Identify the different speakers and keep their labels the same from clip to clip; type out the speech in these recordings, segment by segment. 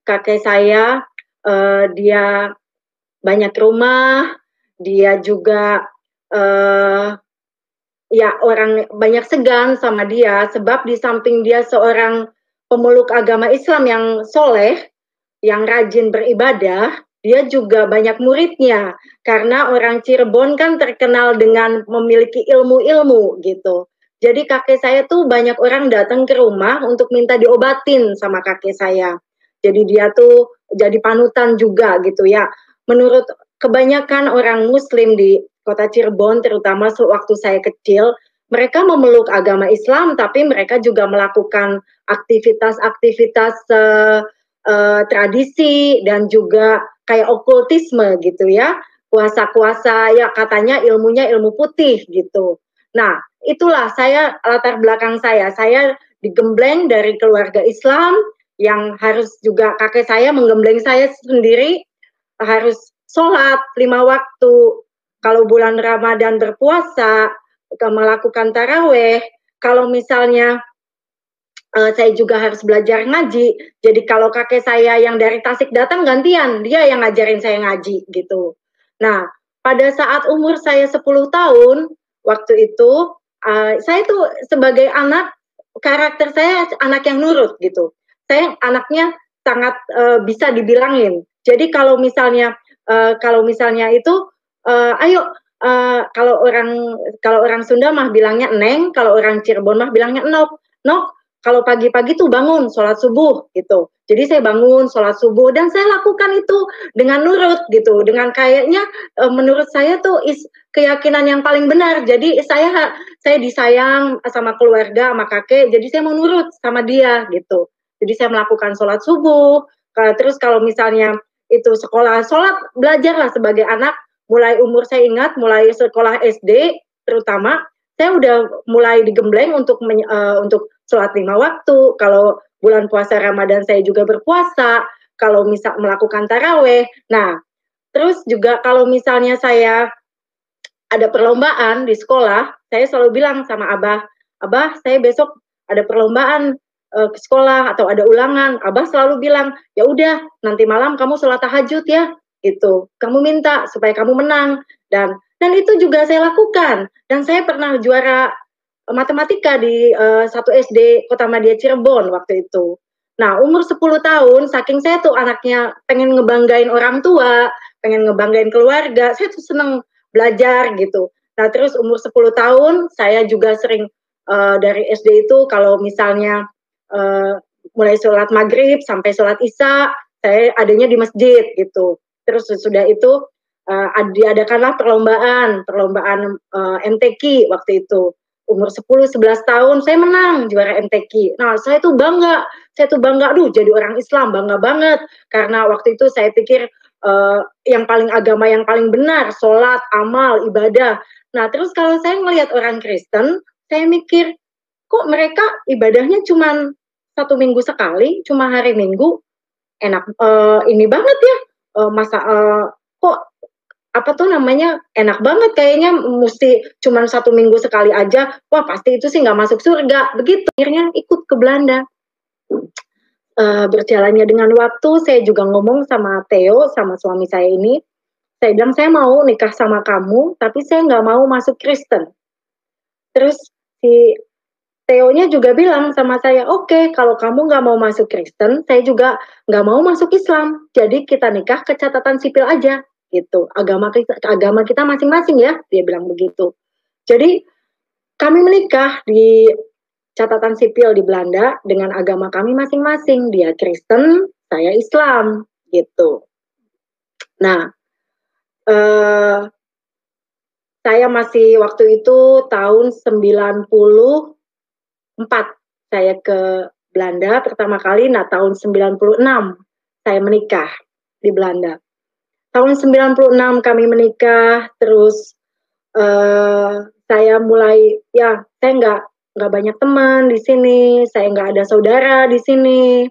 Speaker 1: kakek saya, dia banyak rumah, dia juga, ya orang banyak segan sama dia, sebab di samping dia seorang pemeluk agama Islam yang soleh, yang rajin beribadah, dia juga banyak muridnya. Karena orang Cirebon kan terkenal dengan memiliki ilmu-ilmu gitu. Jadi kakek saya tuh banyak orang datang ke rumah untuk minta diobatin sama kakek saya. Jadi dia tuh jadi panutan juga gitu ya. Menurut kebanyakan orang Muslim di kota Cirebon, terutama sewaktu saya kecil, mereka memeluk agama Islam, tapi mereka juga melakukan aktivitas-aktivitas tradisi dan juga kayak okultisme gitu ya, kuasa-kuasa ya katanya ilmunya ilmu putih gitu. Nah, itulah saya latar belakang saya digembleng dari keluarga Islam yang harus juga kakek saya menggembleng saya sendiri harus sholat 5 waktu. Kalau bulan Ramadan berpuasa, melakukan taraweh. Kalau misalnya saya juga harus belajar ngaji. Jadi kalau kakek saya yang dari Tasik datang gantian, dia yang ngajarin saya ngaji gitu. Nah, pada saat umur saya 10 tahun, waktu itu saya tuh sebagai anak, karakter saya anak yang nurut gitu. Saya anaknya sangat bisa dibilangin. Jadi kalau misalnya itu ayo kalau orang Sunda mah bilangnya neng, kalau orang Cirebon mah bilangnya nok. Nok, kalau pagi-pagi tuh bangun sholat subuh gitu. Jadi saya bangun sholat subuh dan saya lakukan itu dengan nurut gitu. Dengan kayaknya menurut saya tuh keyakinan yang paling benar. Jadi saya disayang sama keluarga, sama kakek. Jadi saya mau nurut sama dia gitu. Jadi saya melakukan sholat subuh. Terus kalau misalnya itu sekolah, sholat belajarlah sebagai anak. Mulai umur saya ingat, mulai sekolah SD terutama, saya udah mulai digembleng untuk sholat 5 waktu. Kalau bulan puasa Ramadan saya juga berpuasa. Kalau misal melakukan taraweh. Nah, terus juga kalau misalnya saya ada perlombaan di sekolah, saya selalu bilang sama Abah, Abah saya besok ada perlombaan ke sekolah atau ada ulangan. Abah selalu bilang, ya udah nanti malam kamu sholat tahajud ya, gitu. Kamu minta supaya kamu menang dan itu juga saya lakukan. Dan saya pernah juara matematika di satu SD Kota Madia Cirebon waktu itu. Nah, umur 10 tahun, saking saya tuh anaknya pengen ngebanggain orang tua, pengen ngebanggain keluarga, saya tuh seneng belajar gitu. Nah, terus umur 10 tahun, saya juga sering dari SD itu kalau misalnya uh, mulai sholat maghrib sampai sholat isya, saya adanya di masjid gitu. Terus sudah itu diadakanlah perlombaan MTQ waktu itu. Umur 10-11 tahun saya menang juara MTQ. Nah, saya tuh bangga, aduh jadi orang Islam bangga banget karena waktu itu saya pikir yang paling agama yang paling benar, sholat, amal, ibadah. Nah, terus kalau saya melihat orang Kristen, saya mikir kok mereka ibadahnya cuma 1 minggu sekali, cuma hari Minggu, enak ini banget ya, kok apa tuh namanya enak banget kayaknya mesti cuman 1 minggu sekali aja, wah pasti itu sih nggak masuk surga begitu. Akhirnya ikut ke Belanda. Berjalannya dengan waktu saya juga ngomong sama Theo, sama suami saya ini, saya bilang saya mau nikah sama kamu tapi saya nggak mau masuk Kristen. Terus si Theo-nya juga bilang sama saya, oke, kalau kamu nggak mau masuk Kristen, saya juga nggak mau masuk Islam. Jadi kita nikah ke catatan sipil aja, gitu. Agama kita masing-masing ya, dia bilang begitu. Jadi kami menikah di catatan sipil di Belanda dengan agama kami masing-masing. Dia Kristen, saya Islam, gitu. Nah, saya masih waktu itu tahun 94 saya ke Belanda pertama kali. Nah, tahun 96 saya menikah di Belanda. Tahun 96 kami menikah, terus saya mulai saya nggak banyak teman di sini, saya nggak ada saudara di sini.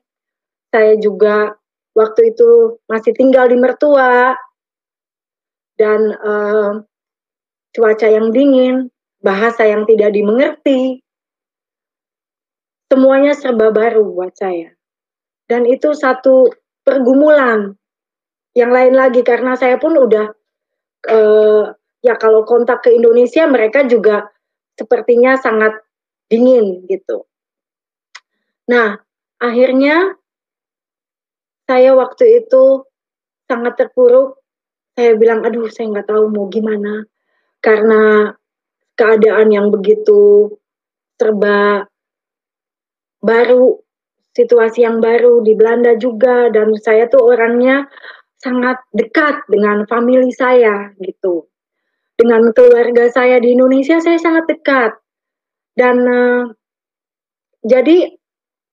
Speaker 1: Saya juga waktu itu masih tinggal di mertua dan cuaca yang dingin, bahasa yang tidak dimengerti. Semuanya serba baru buat saya. Dan itu satu pergumulan. Yang lain lagi karena saya pun udah ya kalau kontak ke Indonesia mereka juga sepertinya sangat dingin gitu. Nah, akhirnya saya waktu itu sangat terpuruk. Saya bilang, aduh saya nggak tahu mau gimana. Karena keadaan yang begitu serba baru, situasi yang baru di Belanda juga, dan saya tuh orangnya sangat dekat dengan famili saya gitu. Dengan keluarga saya di Indonesia saya sangat dekat. Dan jadi,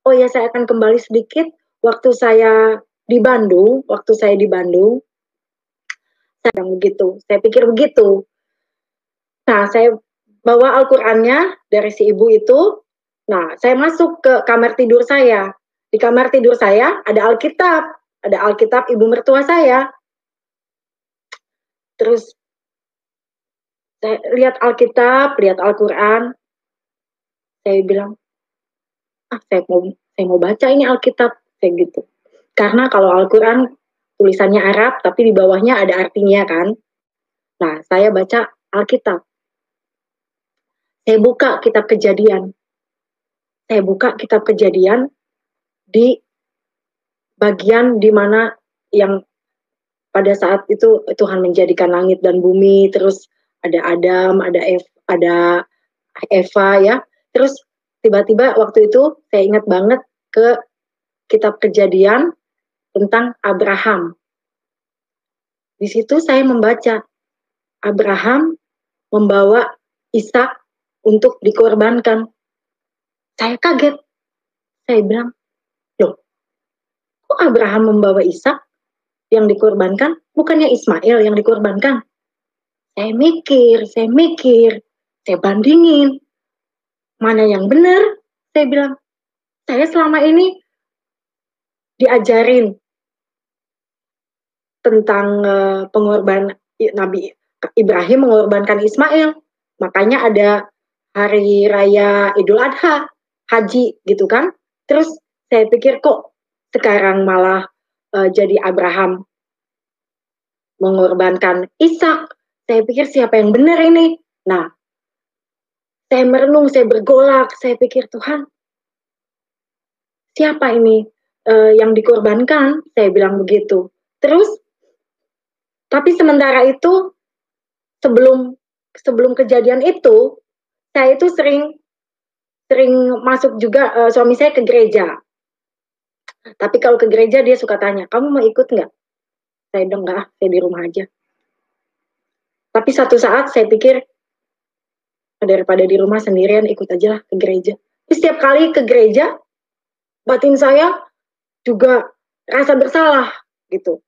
Speaker 1: oh ya saya akan kembali sedikit, waktu saya di Bandung, saya begitu, saya pikir begitu. Nah, saya bawa Al-Qur'annya dari si ibu itu. Nah, saya masuk ke kamar tidur saya. Di kamar tidur saya ada Alkitab ibu mertua saya. Terus saya lihat Alkitab, lihat Al-Qur'an. Saya bilang, saya mau baca ini Alkitab, kayak gitu. Karena kalau Al-Qur'an tulisannya Arab, tapi di bawahnya ada artinya kan. Nah, saya baca Alkitab. Saya buka kitab Kejadian. Saya buka kitab Kejadian di bagian di mana yang pada saat itu Tuhan menjadikan langit dan bumi, terus ada Adam, ada Eva ya. Terus tiba-tiba waktu itu saya ingat banget ke kitab Kejadian tentang Abraham. Di situ saya membaca Abraham membawa Ishak untuk dikorbankan. Saya kaget. Saya bilang, loh, kok Abraham membawa Ishak yang dikorbankan? Bukannya Ismail yang dikorbankan? Saya mikir, saya bandingin. Mana yang benar? Saya bilang, saya selama ini diajarin tentang pengorbanan Nabi Ibrahim mengorbankan Ismail. Makanya ada hari raya Idul Adha, haji gitu kan. Terus saya pikir kok sekarang malah jadi Abraham mengorbankan Ishak. Saya pikir siapa yang benar ini? Nah, saya merenung, saya bergolak, saya pikir Tuhan, siapa ini yang dikorbankan? Saya bilang begitu. Terus, tapi sementara itu sebelum kejadian itu, saya itu sering masuk juga suami saya ke gereja. Tapi kalau ke gereja dia suka tanya, kamu mau ikut nggak? Saya bilang enggak, saya di rumah aja. Tapi satu saat saya pikir daripada di rumah sendirian ikut aja lah ke gereja. Tapi setiap kali ke gereja, batin saya juga rasa bersalah gitu.